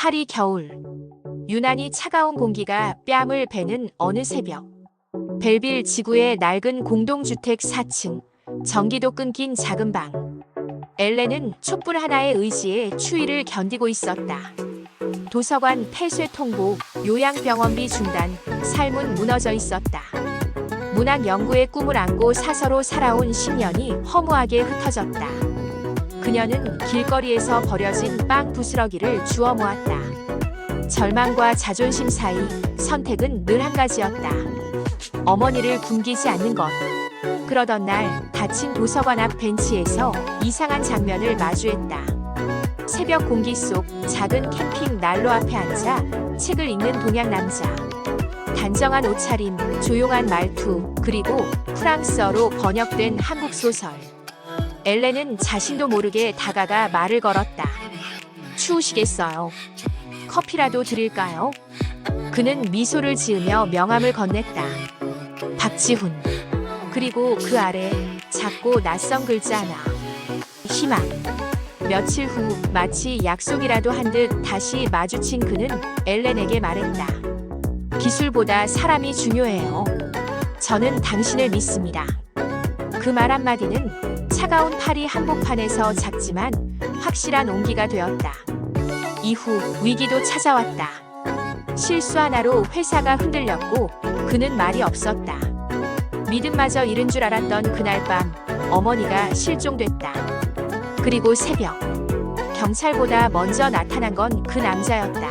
파리 겨울. 유난히 차가운 공기가 뺨을 베는 어느 새벽. 벨빌 지구의 낡은 공동주택 4층. 전기도 끊긴 작은 방. 엘렌은 촛불 하나의 의지에 추위를 견디고 있었다. 도서관 폐쇄 통보, 요양병원비 중단, 삶은 무너져 있었다. 문학 연구의 꿈을 안고 사서로 살아온 10년이 허무하게 흩어졌다. 그녀는 길거리에서 버려진 빵 부스러기를 주워 모았다. 절망과 자존심 사이 선택은 늘 한 가지였다. 어머니를 굶기지 않는 것. 그러던 날 닫힌 도서관 앞 벤치에서 이상한 장면을 마주했다. 새벽 공기 속 작은 캠핑 난로 앞에 앉아 책을 읽는 동양 남자. 단정한 옷차림, 조용한 말투, 그리고 프랑스어로 번역된 한국 소설. 엘렌은 자신도 모르게 다가가 말을 걸었다. 추우시겠어요? 커피라도 드릴까요? 그는 미소를 지으며 명함을 건넸다. 박지훈. 그리고 그 아래 작고 낯선 글자 하나. 희망. 며칠 후 마치 약속이라도 한 듯 다시 마주친 그는 엘렌에게 말했다. 기술보다 사람이 중요해요. 저는 당신을 믿습니다. 그 말 한마디는 차가운 파리 한복판에서 작지만 확실한 온기가 되었다. 이후 위기도 찾아왔다. 실수 하나로 회사가 흔들렸고 그는 말이 없었다. 믿음마저 잃은 줄 알았던 그날 밤 어머니가 실종됐다. 그리고 새벽 경찰보다 먼저 나타난 건 그 남자였다.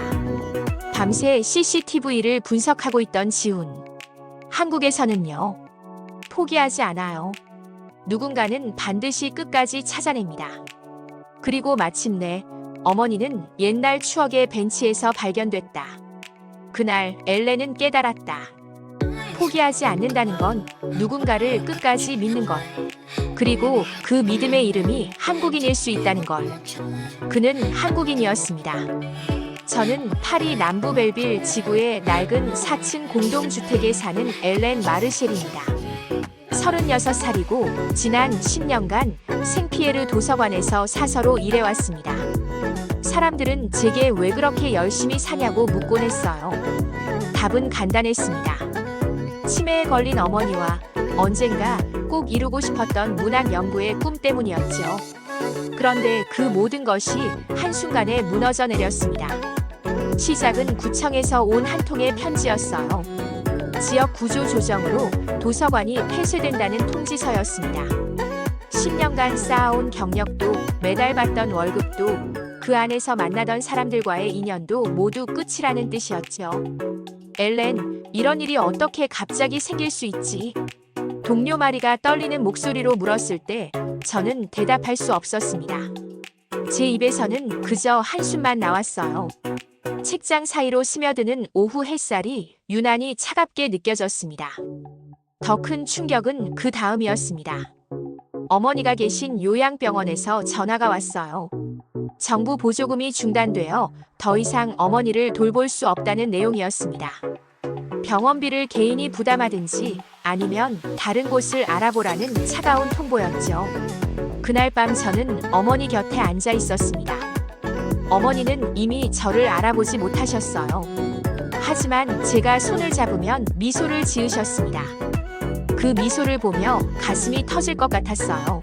밤새 CCTV를 분석하고 있던 지훈. 한국에서는요. 포기하지 않아요. 누군가는 반드시 끝까지 찾아냅니다. 그리고 마침내 어머니는 옛날 추억의 벤치에서 발견됐다. 그날 엘렌은 깨달았다. 포기하지 않는다는 건 누군가를 끝까지 믿는 것. 그리고 그 믿음의 이름이 한국인일 수 있다는 걸. 그는 한국인이었습니다. 저는 파리 남부 벨빌 지구의 낡은 4층 공동주택에 사는 엘렌 마르셸입니다. 36살이고 지난 10년간 생피에르 도서관에서 사서로 일해왔습니다. 사람들은 제게 왜 그렇게 열심히 사냐고 묻곤 했어요. 답은 간단했습니다. 치매에 걸린 어머니와 언젠가 꼭 이루고 싶었던 문학 연구의 꿈 때문이었죠. 그런데 그 모든 것이 한순간에 무너져 내렸습니다. 시작은 구청에서 온 한 통의 편지였어요. 지역 구조 조정으로 도서관이 폐쇄된다는 통지서였습니다. 10년간 쌓아온 경력도 매달 받던 월급도 그 안에서 만나던 사람들과의 인연도 모두 끝이라는 뜻이었죠. 엘렌, 이런 일이 어떻게 갑자기 생길 수 있지? 동료 마리가 떨리는 목소리로 물었을 때 저는 대답할 수 없었습니다. 제 입에서는 그저 한숨만 나왔어요. 책장 사이로 스며드는 오후 햇살이 유난히 차갑게 느껴졌습니다. 더 큰 충격은 그 다음이었습니다. 어머니가 계신 요양병원에서 전화가 왔어요. 정부 보조금이 중단되어 더 이상 어머니를 돌볼 수 없다는 내용이었습니다. 병원비를 개인이 부담하든지 아니면 다른 곳을 알아보라는 차가운 통보였죠. 그날 밤 저는 어머니 곁에 앉아 있었습니다. 어머니는 이미 저를 알아보지 못하셨어요. 하지만 제가 손을 잡으면 미소를 지으셨습니다. 그 미소를 보며 가슴이 터질 것 같았어요.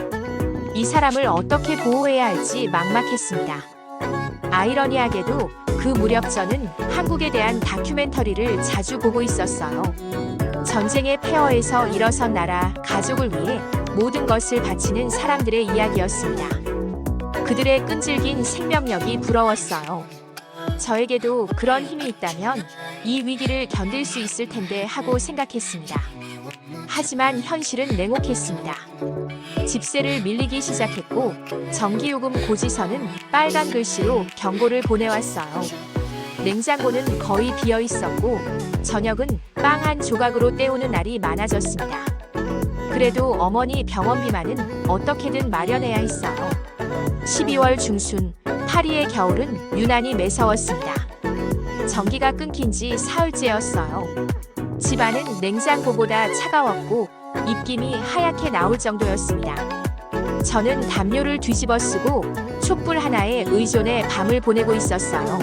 이 사람을 어떻게 보호해야 할지 막막했습니다. 아이러니하게도 그 무렵 저는 한국에 대한 다큐멘터리를 자주 보고 있었어요. 전쟁의 폐허에서 일어선 나라, 가족을 위해 모든 것을 바치는 사람들의 이야기였습니다. 그들의 끈질긴 생명력이 부러웠어요. 저에게도 그런 힘이 있다면 이 위기를 견딜 수 있을 텐데 하고 생각했습니다. 하지만 현실은 냉혹했습니다. 집세를 밀리기 시작했고 전기요금 고지서는 빨간 글씨로 경고를 보내왔어요. 냉장고는 거의 비어 있었고 저녁은 빵 한 조각으로 때우는 날이 많아졌습니다. 그래도 어머니 병원비만은 어떻게든 마련해야 했어요. 12월 중순 파리의 겨울은 유난히 매서웠습니다. 전기가 끊긴 지 사흘째였어요. 집안은 냉장고보다 차가웠고 입김이 하얗게 나올 정도였습니다. 저는 담요를 뒤집어 쓰고 촛불 하나에 의존해 밤을 보내고 있었어요.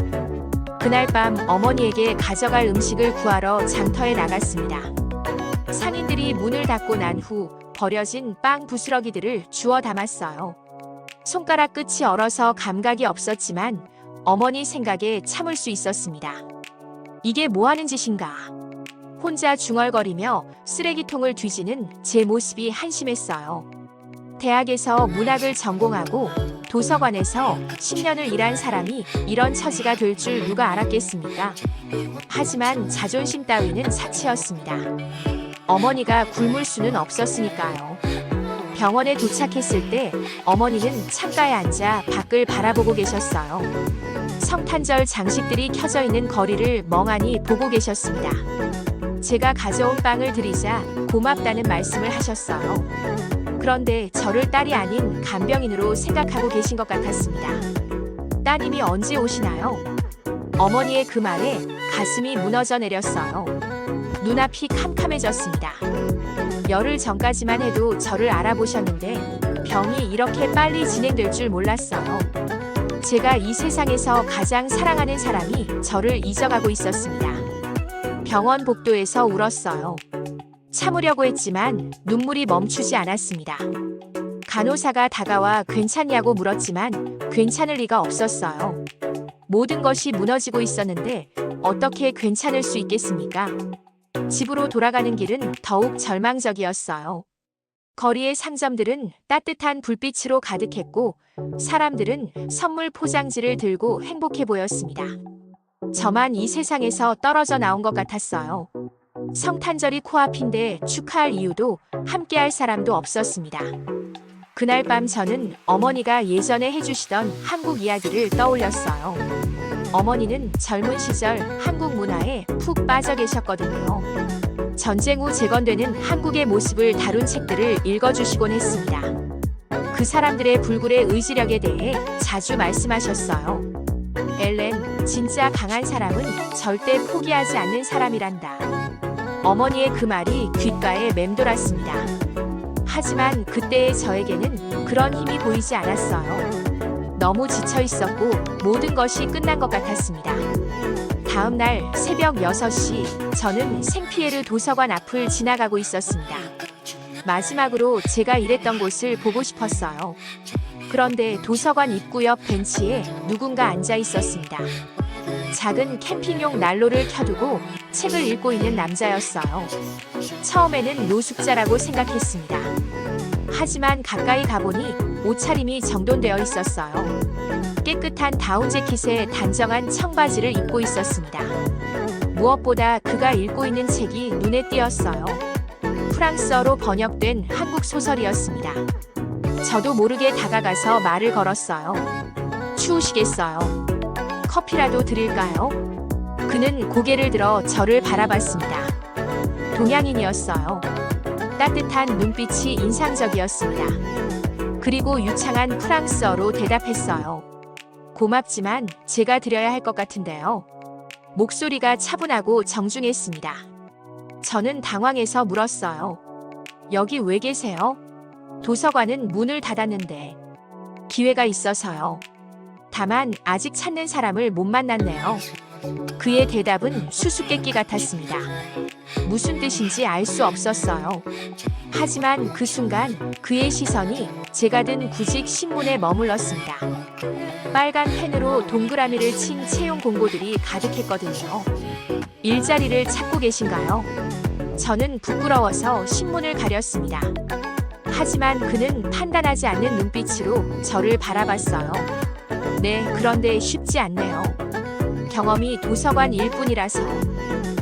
그날 밤 어머니에게 가져갈 음식을 구하러 장터에 나갔습니다. 상인들이 문을 닫고 난 후 버려진 빵 부스러기들을 주워 담았어요. 손가락 끝이 얼어서 감각이 없었지만 어머니 생각에 참을 수 있었습니다. 이게 뭐 하는 짓인가? 혼자 중얼거리며 쓰레기통을 뒤지는 제 모습이 한심했어요. 대학에서 문학을 전공하고 도서관에서 10년을 일한 사람이 이런 처지가 될 줄 누가 알았겠습니까? 하지만 자존심 따위는 사치였습니다. 어머니가 굶을 수는 없었으니까요. 병원에 도착했을 때 어머니는 창가에 앉아 밖을 바라보고 계셨어요. 성탄절 장식들이 켜져 있는 거리를 멍하니 보고 계셨습니다. 제가 가져온 빵을 드리자 고맙다는 말씀을 하셨어요. 그런데 저를 딸이 아닌 간병인으로 생각하고 계신 것 같았습니다. 따님이 언제 오시나요? 어머니의 그 말에 가슴이 무너져 내렸어요. 눈앞이 캄캄해졌습니다. 열흘 전까지만 해도 저를 알아보셨는데 병이 이렇게 빨리 진행될 줄 몰랐어요. 제가 이 세상에서 가장 사랑하는 사람이 저를 잊어가고 있었습니다. 병원 복도에서 울었어요. 참으려고 했지만 눈물이 멈추지 않았습니다. 간호사가 다가와 괜찮냐고 물었지만 괜찮을 리가 없었어요. 모든 것이 무너지고 있었는데 어떻게 괜찮을 수 있겠습니까? 집으로 돌아가는 길은 더욱 절망적이었어요. 거리의 상점들은 따뜻한 불빛으로 가득했고 사람들은 선물 포장지를 들고 행복해 보였습니다. 저만 이 세상에서 떨어져 나온 것 같았어요. 성탄절이 코앞인데 축하할 이유도 함께할 사람도 없었습니다. 그날 밤 저는 어머니가 예전에 해주시던 한국 이야기를 떠올렸어요. 어머니는 젊은 시절 한국 문화에 푹 빠져 계셨거든요. 전쟁 후 재건되는 한국의 모습을 다룬 책들을 읽어주시곤 했습니다. 그 사람들의 불굴의 의지력에 대해 자주 말씀하셨어요. 엘렌, 진짜 강한 사람은 절대 포기하지 않는 사람이란다. 어머니의 그 말이 귓가에 맴돌았습니다. 하지만 그때의 저에게는 그런 힘이 보이지 않았어요. 너무 지쳐 있었고 모든 것이 끝난 것 같았습니다. 다음 날 새벽 6시 저는 생피에르 도서관 앞을 지나가고 있었습니다. 마지막으로 제가 일했던 곳을 보고 싶었어요. 그런데 도서관 입구 옆 벤치에 누군가 앉아 있었습니다. 작은 캠핑용 난로를 켜두고 책을 읽고 있는 남자였어요. 처음에는 노숙자라고 생각했습니다. 하지만 가까이 가보니 옷차림이 정돈되어 있었어요. 깨끗한 다운 재킷에 단정한 청바지를 입고 있었습니다. 무엇보다 그가 읽고 있는 책이 눈에 띄었어요. 프랑스어로 번역된 한국 소설이었습니다. 저도 모르게 다가가서 말을 걸었어요. 추우시겠어요? 커피라도 드릴까요? 그는 고개를 들어 저를 바라봤습니다. 동양인이었어요. 따뜻한 눈빛이 인상적이었습니다. 그리고 유창한 프랑스어로 대답했어요. 고맙지만 제가 드려야 할 것 같은데요. 목소리가 차분하고 정중했습니다. 저는 당황해서 물었어요. 여기 왜 계세요? 도서관은 문을 닫았는데. 기회가 있어서요. 다만 아직 찾는 사람을 못 만났네요. 그의 대답은 수수께끼 같았습니다. 무슨 뜻인지 알 수 없었어요. 하지만 그 순간 그의 시선이 제가 든 구직 신문에 머물렀습니다. 빨간 펜으로 동그라미를 친 채용 공고들이 가득했거든요. 일자리를 찾고 계신가요? 저는 부끄러워서 신문을 가렸습니다. 하지만 그는 판단하지 않는 눈빛으로 저를 바라봤어요. 네, 그런데 쉽지 않네요. 경험이 도서관 일뿐이라서.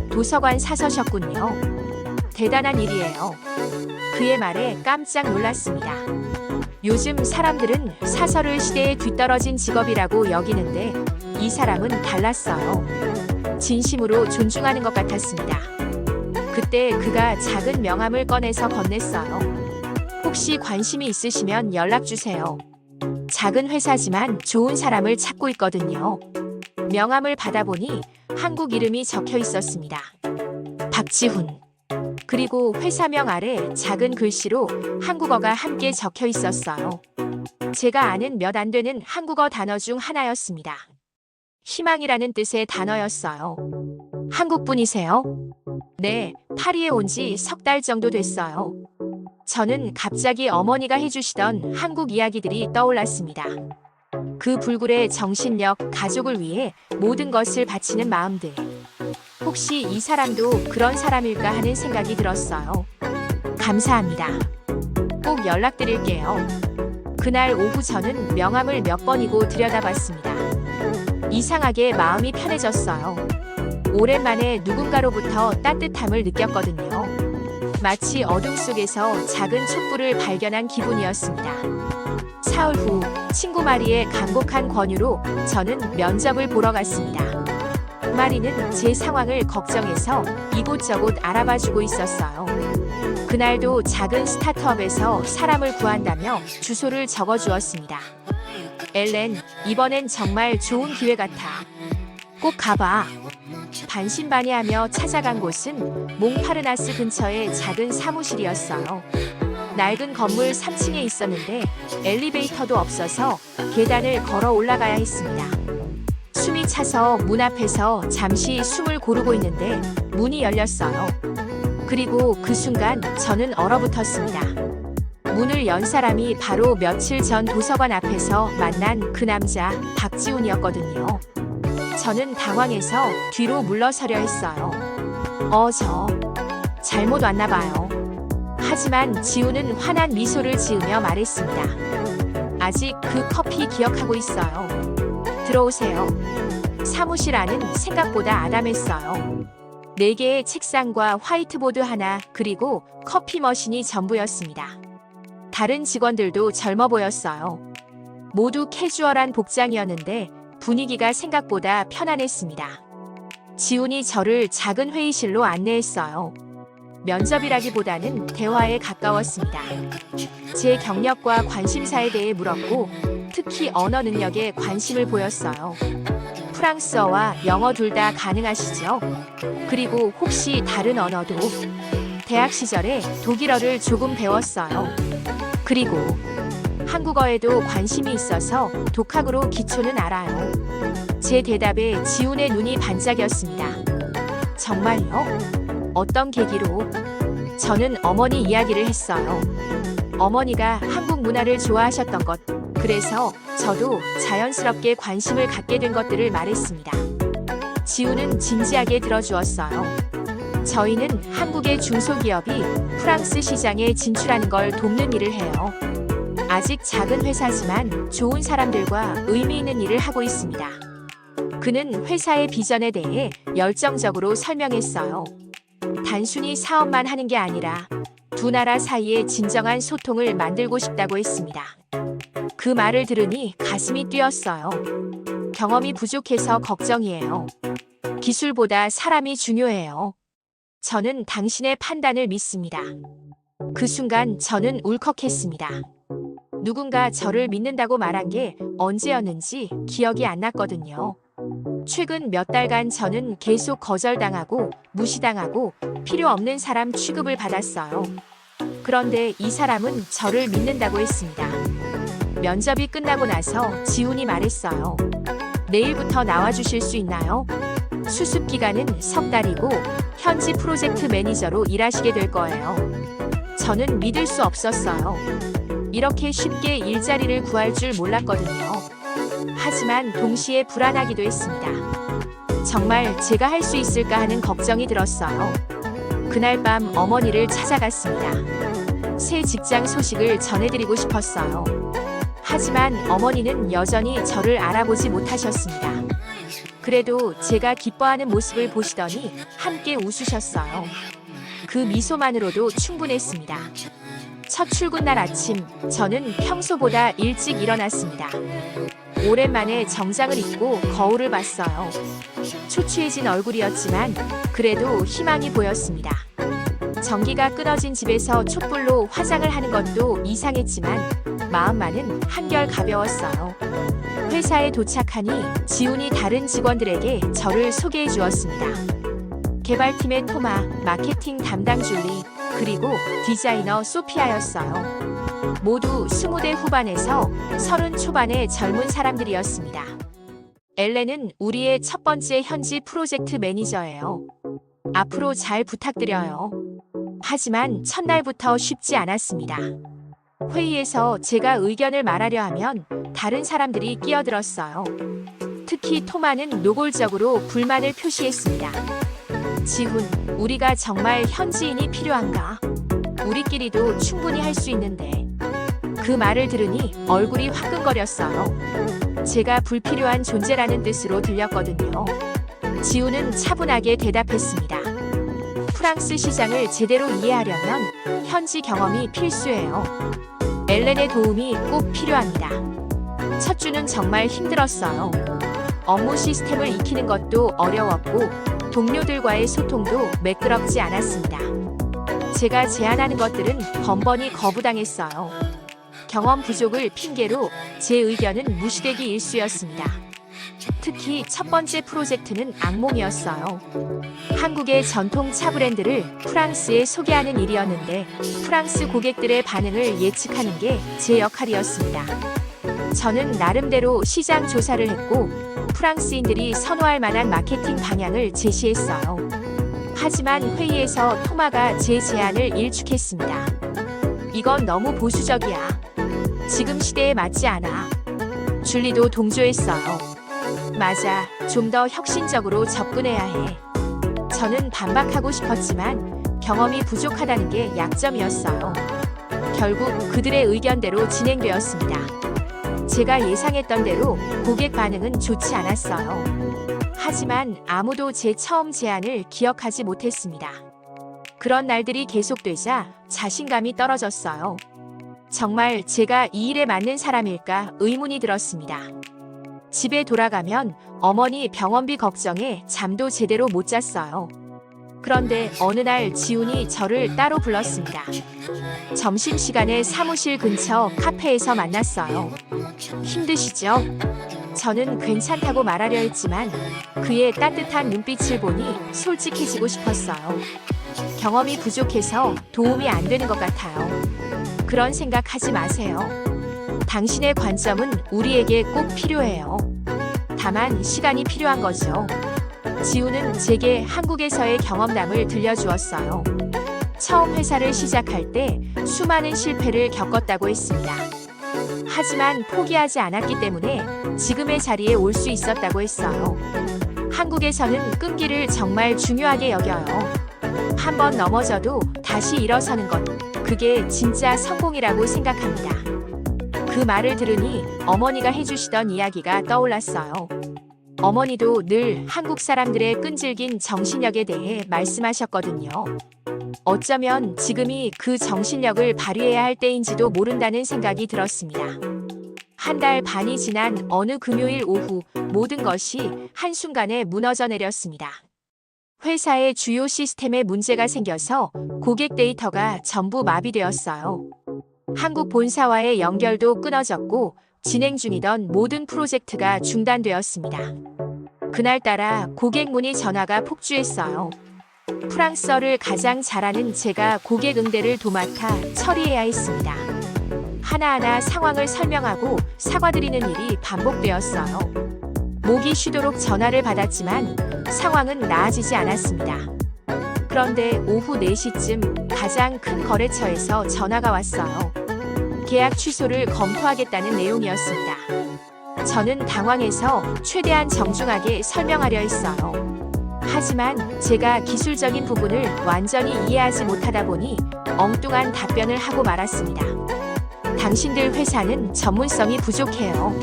도서관 사서셨군요. 대단한 일이에요. 그의 말에 깜짝 놀랐습니다. 요즘 사람들은 사서를 시대에 뒤떨어진 직업이라고 여기는데 이 사람은 달랐어요. 진심으로 존중하는 것 같았습니다. 그때 그가 작은 명함을 꺼내서 건넸어요. 혹시 관심이 있으시면 연락주세요. 작은 회사지만 좋은 사람을 찾고 있거든요. 명함을 받아보니 한국 이름이 적혀 있었습니다. 박지훈. 그리고 회사명 아래 작은 글씨로 한국어가 함께 적혀 있었어요. 제가 아는 몇 안 되는 한국어 단어 중 하나였습니다. 희망이라는 뜻의 단어였어요. 한국 분이세요? 네, 파리에 온 지 석 달 정도 됐어요. 저는 갑자기 어머니가 해주시던 한국 이야기들이 떠올랐습니다. 그 불굴의 정신력, 가족을 위해 모든 것을 바치는 마음들. 혹시 이 사람도 그런 사람일까 하는 생각이 들었어요. 감사합니다. 꼭 연락드릴게요. 그날 오후 저는 명함을 몇 번이고 들여다봤습니다. 이상하게 마음이 편해졌어요. 오랜만에 누군가로부터 따뜻함을 느꼈거든요. 마치 어둠 속에서 작은 촛불을 발견한 기분이었습니다. 사흘 후 친구 마리의 간곡한 권유로 저는 면접을 보러 갔습니다. 마리는 제 상황을 걱정해서 이곳저곳 알아봐주고 있었어요. 그날도 작은 스타트업에서 사람을 구한다며 주소를 적어주었습니다. 엘렌, 이번엔 정말 좋은 기회 같아. 꼭 가봐. 반신반의하며 찾아간 곳은 몽파르나스 근처의 작은 사무실이었어요. 낡은 건물 3층에 있었는데 엘리베이터도 없어서 계단을 걸어 올라가야 했습니다. 숨이 차서 문 앞에서 잠시 숨을 고르고 있는데 문이 열렸어요. 그리고 그 순간 저는 얼어붙었습니다. 문을 연 사람이 바로 며칠 전 도서관 앞에서 만난 그 남자 박지훈이었거든요. 저는 당황해서 뒤로 물러서려 했어요. 저 잘못 왔나 봐요. 하지만 지훈은 환한 미소를 지으며 말했습니다. 아직 그 커피 기억하고 있어요. 들어오세요. 사무실 안은 생각보다 아담했어요. 4개의 책상과 화이트보드 하나, 그리고 커피 머신이 전부였습니다. 다른 직원들도 젊어 보였어요. 모두 캐주얼한 복장이었는데 분위기가 생각보다 편안했습니다. 지훈이 저를 작은 회의실로 안내했어요. 면접이라기보다는 대화에 가까웠습니다. 제 경력과 관심사에 대해 물었고 특히 언어 능력에 관심을 보였어요. 프랑스어와 영어 둘 다 가능하시죠? 그리고 혹시 다른 언어도? 대학 시절에 독일어를 조금 배웠어요. 그리고 한국어에도 관심이 있어서 독학으로 기초는 알아요. 제 대답에 지훈의 눈이 반짝였습니다. 정말요? 어떤 계기로? 저는 어머니 이야기를 했어요. 어머니가 한국 문화를 좋아하셨던 것, 그래서 저도 자연스럽게 관심을 갖게 된 것들을 말했습니다. 지훈은 진지하게 들어주었어요. 저희는 한국의 중소기업이 프랑스 시장에 진출하는 걸 돕는 일을 해요. 아직 작은 회사지만 좋은 사람들과 의미 있는 일을 하고 있습니다. 그는 회사의 비전에 대해 열정적으로 설명했어요. 단순히 사업만 하는 게 아니라 두 나라 사이의 진정한 소통을 만들고 싶다고 했습니다. 그 말을 들으니 가슴이 뛰었어요. 경험이 부족해서 걱정이에요. 기술보다 사람이 중요해요. 저는 당신의 판단을 믿습니다. 그 순간 저는 울컥했습니다. 누군가 저를 믿는다고 말한 게 언제였는지 기억이 안 났거든요. 최근 몇 달간 저는 계속 거절당하고 무시당하고 필요 없는 사람 취급을 받았어요. 그런데 이 사람은 저를 믿는다고 했습니다. 면접이 끝나고 나서 지훈이 말했어요. 내일부터 나와주실 수 있나요? 수습 기간은 석 달이고 현지 프로젝트 매니저로 일하시게 될 거예요. 저는 믿을 수 없었어요. 이렇게 쉽게 일자리를 구할 줄 몰랐거든요. 하지만 동시에 불안하기도 했습니다. 정말 제가 할 수 있을까 하는 걱정이 들었어요. 그날 밤 어머니를 찾아갔습니다. 새 직장 소식을 전해드리고 싶었어요. 하지만 어머니는 여전히 저를 알아보지 못하셨습니다. 그래도 제가 기뻐하는 모습을 보시더니 함께 웃으셨어요. 그 미소만으로도 충분했습니다. 첫 출근 날 아침, 저는 평소보다 일찍 일어났습니다. 오랜만에 정장을 입고 거울을 봤어요. 초췌해진 얼굴이었지만 그래도 희망이 보였습니다. 전기가 끊어진 집에서 촛불로 화장을 하는 것도 이상했지만 마음만은 한결 가벼웠어요. 회사에 도착하니 지훈이 다른 직원들에게 저를 소개해 주었습니다. 개발팀의 토마, 마케팅 담당 줄리, 그리고 디자이너 소피아였어요. 모두 20대 후반에서 30 초반의 젊은 사람들이었습니다. 엘렌은 우리의 첫 번째 현지 프로젝트 매니저예요. 앞으로 잘 부탁드려요. 하지만 첫날부터 쉽지 않았습니다. 회의에서 제가 의견을 말하려 하면 다른 사람들이 끼어들었어요. 특히 토마는 노골적으로 불만을 표시했습니다. 지훈, 우리가 정말 현지인이 필요한가? 우리끼리도 충분히 할 수 있는데. 그 말을 들으니 얼굴이 화끈거렸어요. 제가 불필요한 존재라는 뜻으로 들렸거든요. 지훈은 차분하게 대답했습니다. 프랑스 시장을 제대로 이해하려면 현지 경험이 필수예요. 엘렌의 도움이 꼭 필요합니다. 첫 주는 정말 힘들었어요. 업무 시스템을 익히는 것도 어려웠고 동료들과의 소통도 매끄럽지 않았습니다. 제가 제안하는 것들은 번번이 거부당했어요. 경험 부족을 핑계로 제 의견은 무시되기 일쑤였습니다. 특히 첫 번째 프로젝트는 악몽이었어요. 한국의 전통 차 브랜드를 프랑스에 소개하는 일이었는데 프랑스 고객들의 반응을 예측하는 게 제 역할이었습니다. 저는 나름대로 시장 조사를 했고 프랑스인들이 선호할 만한 마케팅 방향을 제시했어요. 하지만 회의에서 토마가 제 제안을 일축했습니다. 이건 너무 보수적이야. 지금 시대에 맞지 않아. 줄리도 동조했어요. 맞아, 좀 더 혁신적으로 접근해야 해. 저는 반박하고 싶었지만 경험이 부족하다는 게 약점이었어요. 결국 그들의 의견대로 진행되었습니다. 제가 예상했던 대로 고객 반응은 좋지 않았어요. 하지만 아무도 제 처음 제안을 기억하지 못했습니다. 그런 날들이 계속되자 자신감이 떨어졌어요. 정말 제가 이 일에 맞는 사람일까 의문이 들었습니다. 집에 돌아가면 어머니 병원비 걱정에 잠도 제대로 못 잤어요. 그런데 어느 날 지훈이 저를 따로 불렀습니다. 점심시간에 사무실 근처 카페에서 만났어요. 힘드시죠? 저는 괜찮다고 말하려 했지만 그의 따뜻한 눈빛을 보니 솔직해지고 싶었어요. 경험이 부족해서 도움이 안 되는 것 같아요. 그런 생각하지 마세요. 당신의 관점은 우리에게 꼭 필요해요. 다만 시간이 필요한 거죠. 지훈은 제게 한국에서의 경험담을 들려주었어요. 처음 회사를 시작할 때 수많은 실패를 겪었다고 했습니다. 하지만 포기하지 않았기 때문에 지금의 자리에 올 수 있었다고 했어요. 한국에서는 끈기를 정말 중요하게 여겨요. 한번 넘어져도 다시 일어서는 것, 그게 진짜 성공이라고 생각합니다. 그 말을 들으니 어머니가 해주시던 이야기가 떠올랐어요. 어머니도 늘 한국 사람들의 끈질긴 정신력에 대해 말씀하셨거든요. 어쩌면 지금이 그 정신력을 발휘해야 할 때인지도 모른다는 생각이 들었습니다. 한 달 반이 지난 어느 금요일 오후 모든 것이 한순간에 무너져 내렸습니다. 회사의 주요 시스템에 문제가 생겨서 고객 데이터가 전부 마비되었어요. 한국 본사와의 연결도 끊어졌고 진행 중이던 모든 프로젝트가 중단되었습니다. 그날따라 고객 문의 전화가 폭주했어요. 프랑스어를 가장 잘하는 제가 고객 응대를 도맡아 처리해야 했습니다. 하나하나 상황을 설명하고 사과드리는 일이 반복되었어요. 목이 쉬도록 전화를 받았지만 상황은 나아지지 않았습니다. 그런데 오후 4시쯤 가장 큰 거래처에서 전화가 왔어요. 계약 취소를 검토하겠다는 내용이었습니다. 저는 당황해서 최대한 정중하게 설명하려 했어요. 하지만 제가 기술적인 부분을 완전히 이해하지 못하다 보니 엉뚱한 답변을 하고 말았습니다. 당신들 회사는 전문성이 부족해요.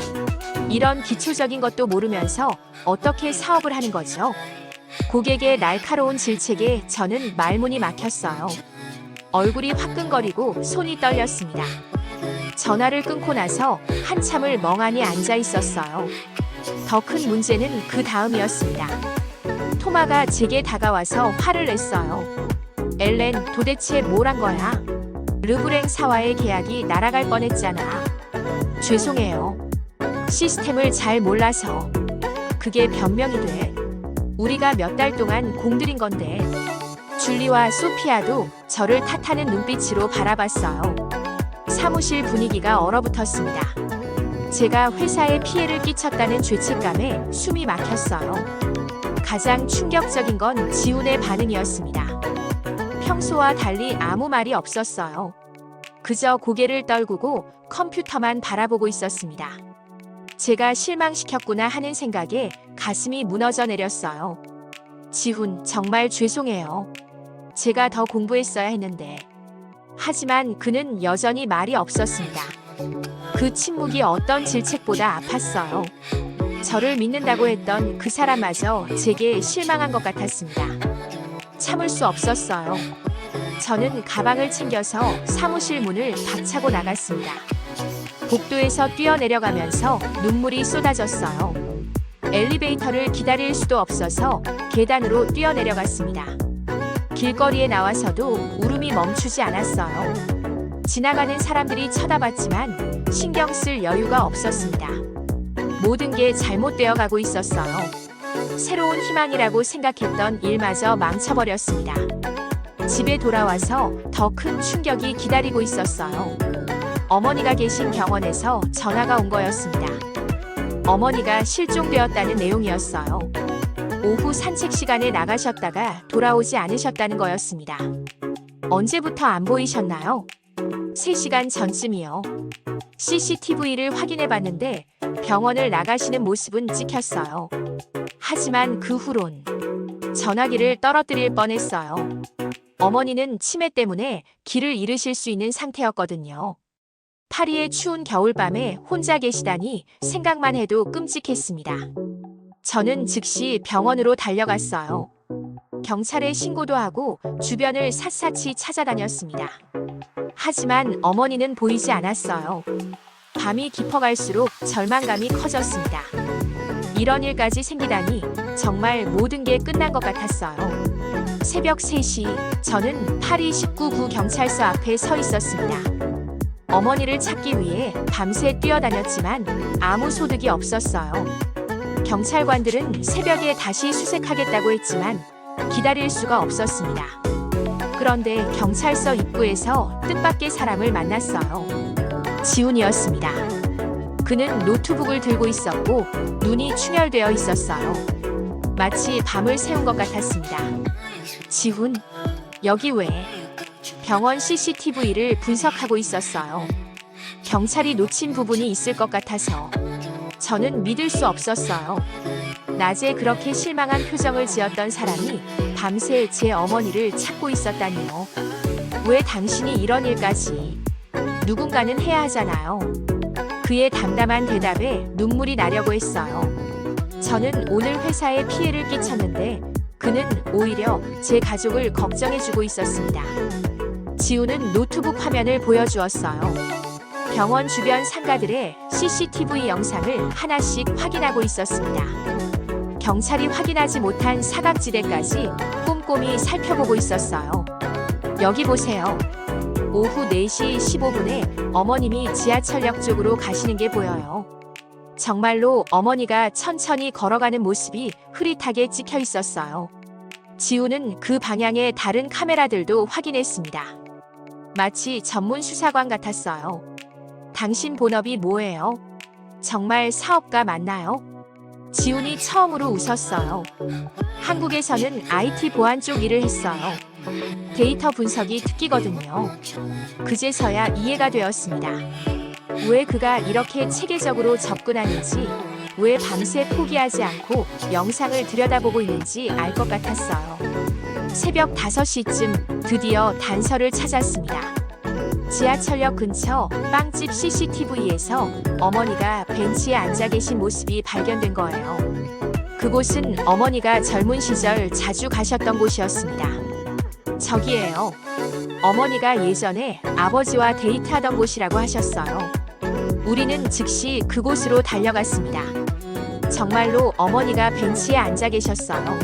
이런 기초적인 것도 모르면서 어떻게 사업을 하는 거죠? 고객의 날카로운 질책에 저는 말문이 막혔어요. 얼굴이 화끈거리고 손이 떨렸습니다. 전화를 끊고 나서 한참을 멍하니 앉아 있었어요. 더 큰 문제는 그 다음이었습니다. 토마가 제게 다가와서 화를 냈어요. 엘렌, 도대체 뭘 한 거야? 르브랭 사와의 계약이 날아갈 뻔했잖아. 죄송해요. 시스템을 잘 몰라서. 그게 변명이 돼. 우리가 몇 달 동안 공들인 건데. 줄리와 소피아도 저를 탓하는 눈빛으로 바라봤어요. 사무실 분위기가 얼어붙었습니다. 제가 회사에 피해를 끼쳤다는 죄책감에 숨이 막혔어요. 가장 충격적인 건 지훈의 반응이었습니다. 평소와 달리 아무 말이 없었어요. 그저 고개를 떨구고 컴퓨터만 바라보고 있었습니다. 제가 실망시켰구나 하는 생각에 가슴이 무너져 내렸어요. 지훈, 정말 죄송해요. 제가 더 공부했어야 했는데. 하지만 그는 여전히 말이 없었습니다. 그 침묵이 어떤 질책보다 아팠어요. 저를 믿는다고 했던 그 사람마저 제게 실망한 것 같았습니다. 참을 수 없었어요. 저는 가방을 챙겨서 사무실 문을 박차고 나갔습니다. 복도에서 뛰어내려가면서 눈물이 쏟아졌어요. 엘리베이터를 기다릴 수도 없어서 계단으로 뛰어내려갔습니다. 길거리에 나와서도 울음이 멈추지 않았어요. 지나가는 사람들이 쳐다봤지만 신경 쓸 여유가 없었습니다. 모든 게 잘못되어 가고 있었어요. 새로운 희망이라고 생각했던 일마저 망쳐버렸습니다. 집에 돌아와서 더 큰 충격이 기다리고 있었어요. 어머니가 계신 병원에서 전화가 온 거였습니다. 어머니가 실종되었다는 내용이었어요. 오후 산책 시간에 나가셨다가 돌아오지 않으셨다는 거였습니다. 언제부터 안 보이셨나요? 3시간 전쯤이요. CCTV를 확인해 봤는데 병원을 나가시는 모습은 찍혔어요. 하지만 그 후론 전화기를 떨어뜨릴 뻔했어요. 어머니는 치매 때문에 길을 잃으실 수 있는 상태였거든요. 파리의 추운 겨울밤에 혼자 계시다니 생각만 해도 끔찍했습니다. 저는 즉시 병원으로 달려갔어요. 경찰에 신고도 하고 주변을 샅샅이 찾아다녔습니다. 하지만 어머니는 보이지 않았어요. 밤이 깊어갈수록 절망감이 커졌습니다. 이런 일까지 생기다니 정말 모든 게 끝난 것 같았어요. 새벽 3시, 저는 파리 19구 경찰서 앞에 서 있었습니다. 어머니를 찾기 위해 밤새 뛰어다녔지만 아무 소득이 없었어요. 경찰관들은 새벽에 다시 수색하겠다고 했지만 기다릴 수가 없었습니다. 그런데 경찰서 입구에서 뜻밖의 사람을 만났어요. 지훈이었습니다. 그는 노트북을 들고 있었고 눈이 충혈되어 있었어요. 마치 밤을 새운 것 같았습니다. 지훈, 여기 왜? 병원 CCTV를 분석하고 있었어요. 경찰이 놓친 부분이 있을 것 같아서. 저는 믿을 수 없었어요. 낮에 그렇게 실망한 표정을 지었던 사람이 밤새 제 어머니를 찾고 있었다니요. 왜 당신이 이런 일까지? 누군가는 해야 하잖아요. 그의 담담한 대답에 눈물이 나려고 했어요. 저는 오늘 회사에 피해를 끼쳤는데 그는 오히려 제 가족을 걱정해주고 있었습니다. 지훈은 노트북 화면을 보여주었어요. 병원 주변 상가들의 CCTV 영상을 하나씩 확인하고 있었습니다. 경찰이 확인하지 못한 사각지대까지 꼼꼼히 살펴보고 있었어요. 여기 보세요. 오후 4시 15분에 어머님이 지하철역 쪽으로 가시는 게 보여요. 정말로 어머니가 천천히 걸어가는 모습이 흐릿하게 찍혀 있었어요. 지훈은 그 방향의 다른 카메라들도 확인했습니다. 마치 전문 수사관 같았어요. 당신 본업이 뭐예요? 정말 사업가 맞나요? 지훈이 처음으로 웃었어요. 한국에서는 IT 보안 쪽 일을 했어요. 데이터 분석이 특기거든요. 그제서야 이해가 되었습니다. 왜 그가 이렇게 체계적으로 접근하는지, 왜 밤새 포기하지 않고 영상을 들여다보고 있는지 알 것 같았어요. 새벽 5시쯤 드디어 단서를 찾았습니다. 지하철역 근처 빵집 CCTV에서 어머니가 벤치에 앉아 계신 모습이 발견된 거예요. 그곳은 어머니가 젊은 시절 자주 가셨던 곳이었습니다. 저기예요. 어머니가 예전에 아버지와 데이트하던 곳이라고 하셨어요. 우리는 즉시 그곳으로 달려갔습니다. 정말로 어머니가 벤치에 앉아 계셨어요.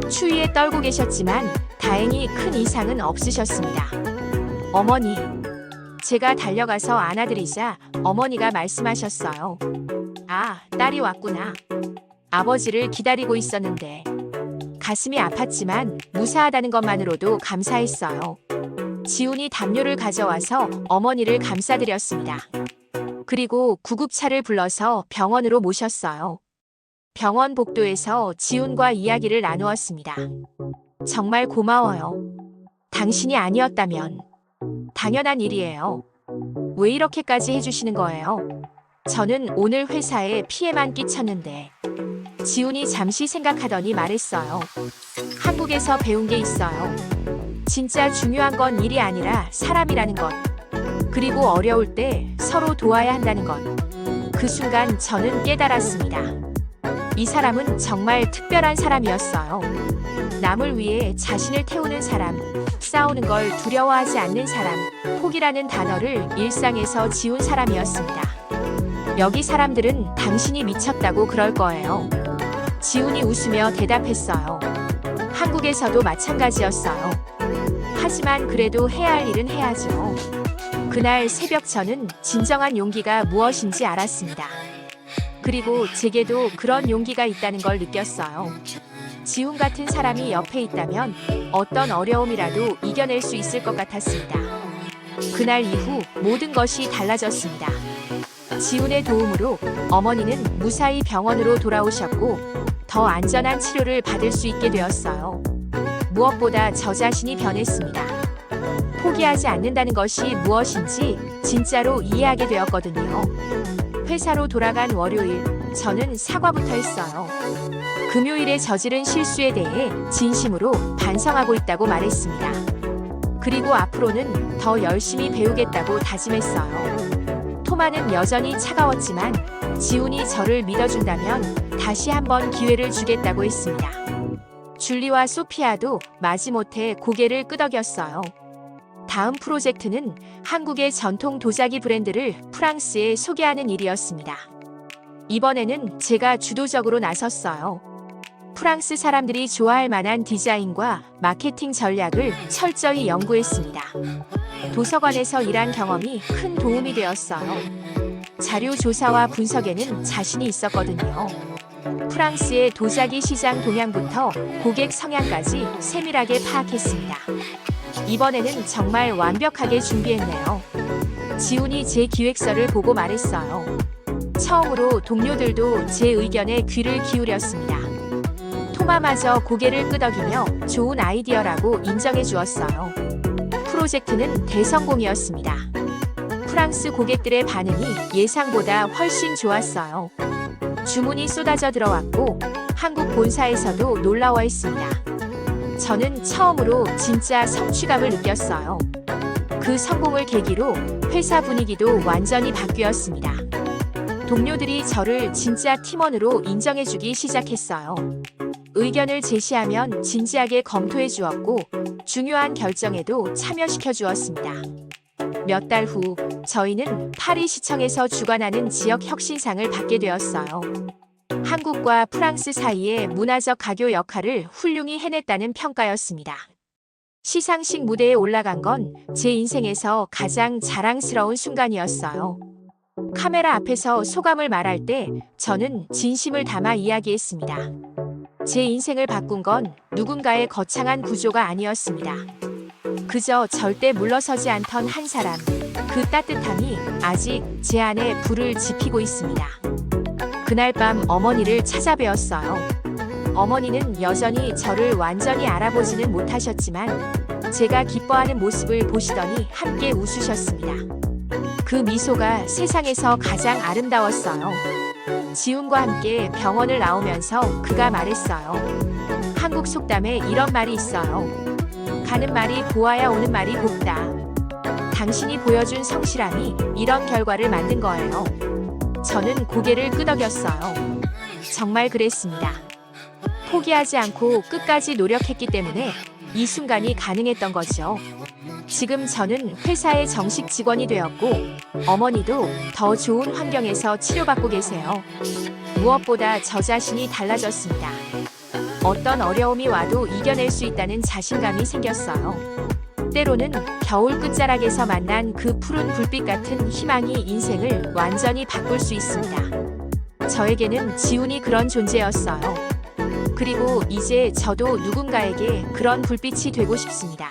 추위에 떨고 계셨지만 다행히 큰 이상은 없으셨습니다. 어머니, 제가 달려가서 안아드리자 어머니가 말씀하셨어요. 아, 딸이 왔구나. 아버지를 기다리고 있었는데. 가슴이 아팠지만 무사하다는 것만으로도 감사했어요. 지훈이 담요를 가져와서 어머니를 감싸드렸습니다. 그리고 구급차를 불러서 병원으로 모셨어요. 병원 복도에서 지훈과 이야기를 나누었습니다. 정말 고마워요. 당신이 아니었다면. 당연한 일이에요. 왜 이렇게까지 해주시는 거예요? 저는 오늘 회사에 피해만 끼쳤는데. 지훈이 잠시 생각하더니 말했어요. 한국에서 배운 게 있어요. 진짜 중요한 건 일이 아니라 사람이라는 것. 그리고 어려울 때 서로 도와야 한다는 것. 그 순간 저는 깨달았습니다. 이 사람은 정말 특별한 사람이었어요. 남을 위해 자신을 태우는 사람, 싸우는 걸 두려워하지 않는 사람, 포기라는 단어를 일상에서 지운 사람이었습니다. 여기 사람들은 당신이 미쳤다고 그럴 거예요. 지훈이 웃으며 대답했어요. 한국에서도 마찬가지였어요. 하지만 그래도 해야 할 일은 해야죠. 그날 새벽 저는 진정한 용기가 무엇인지 알았습니다. 그리고 제게도 그런 용기가 있다는 걸 느꼈어요. 지훈 같은 사람이 옆에 있다면 어떤 어려움이라도 이겨낼 수 있을 것 같았습니다. 그날 이후 모든 것이 달라졌습니다. 지훈의 도움으로 어머니는 무사히 병원으로 돌아오셨고 더 안전한 치료를 받을 수 있게 되었어요. 무엇보다 저 자신이 변했습니다. 포기하지 않는다는 것이 무엇인지 진짜로 이해하게 되었거든요. 회사로 돌아간 월요일, 저는 사과부터 했어요. 금요일에 저지른 실수에 대해 진심으로 반성하고 있다고 말했습니다. 그리고 앞으로는 더 열심히 배우겠다고 다짐했어요. 토마는 여전히 차가웠지만 지훈이 저를 믿어준다면 다시 한번 기회를 주겠다고 했습니다. 줄리와 소피아도 마지못해 고개를 끄덕였어요. 다음 프로젝트는 한국의 전통 도자기 브랜드를 프랑스에 소개하는 일이었습니다. 이번에는 제가 주도적으로 나섰어요. 프랑스 사람들이 좋아할 만한 디자인과 마케팅 전략을 철저히 연구했습니다. 도서관에서 일한 경험이 큰 도움이 되었어요. 자료 조사와 분석에는 자신이 있었거든요. 프랑스의 도자기 시장 동향부터 고객 성향까지 세밀하게 파악했습니다. 이번에는 정말 완벽하게 준비했네요. 지훈이 제 기획서를 보고 말했어요. 처음으로 동료들도 제 의견에 귀를 기울였습니다. 토마마저 고개를 끄덕이며 좋은 아이디어라고 인정해 주었어요. 프로젝트는 대성공이었습니다. 프랑스 고객들의 반응이 예상보다 훨씬 좋았어요. 주문이 쏟아져 들어왔고 한국 본사에서도 놀라워했습니다. 저는 처음으로 진짜 성취감을 느꼈어요. 그 성공을 계기로 회사 분위기도 완전히 바뀌었습니다. 동료들이 저를 진짜 팀원으로 인정해주기 시작했어요. 의견을 제시하면 진지하게 검토해 주었고 중요한 결정에도 참여시켜 주었습니다. 몇 달 후 저희는 파리시청에서 주관하는 지역 혁신상을 받게 되었어요. 한국과 프랑스 사이의 문화적 가교 역할을 훌륭히 해냈다는 평가였습니다. 시상식 무대에 올라간 건 제 인생에서 가장 자랑스러운 순간이었어요. 카메라 앞에서 소감을 말할 때 저는 진심을 담아 이야기했습니다. 제 인생을 바꾼 건 누군가의 거창한 구조가 아니었습니다. 그저 절대 물러서지 않던 한 사람, 그 따뜻함이 아직 제 안에 불을 지피고 있습니다. 그날 밤 어머니를 찾아뵈었어요. 어머니는 여전히 저를 완전히 알아보지는 못하셨지만 제가 기뻐하는 모습을 보시더니 함께 웃으셨습니다. 그 미소가 세상에서 가장 아름다웠어요. 지훈과 함께 병원을 나오면서 그가 말했어요. 한국 속담에 이런 말이 있어요. 가는 말이 고와야 오는 말이 곱다. 당신이 보여준 성실함이 이런 결과를 만든 거예요. 저는 고개를 끄덕였어요. 정말 그랬습니다. 포기하지 않고 끝까지 노력했기 때문에 이 순간이 가능했던 거죠. 지금 저는 회사의 정식 직원이 되었고 어머니도 더 좋은 환경에서 치료받고 계세요. 무엇보다 저 자신이 달라졌습니다. 어떤 어려움이 와도 이겨낼 수 있다는 자신감이 생겼어요. 때로는 겨울 끝자락에서 만난 그 푸른 불빛 같은 희망이 인생을 완전히 바꿀 수 있습니다. 저에게는 지훈이 그런 존재였어요. 그리고 이제 저도 누군가에게 그런 불빛이 되고 싶습니다.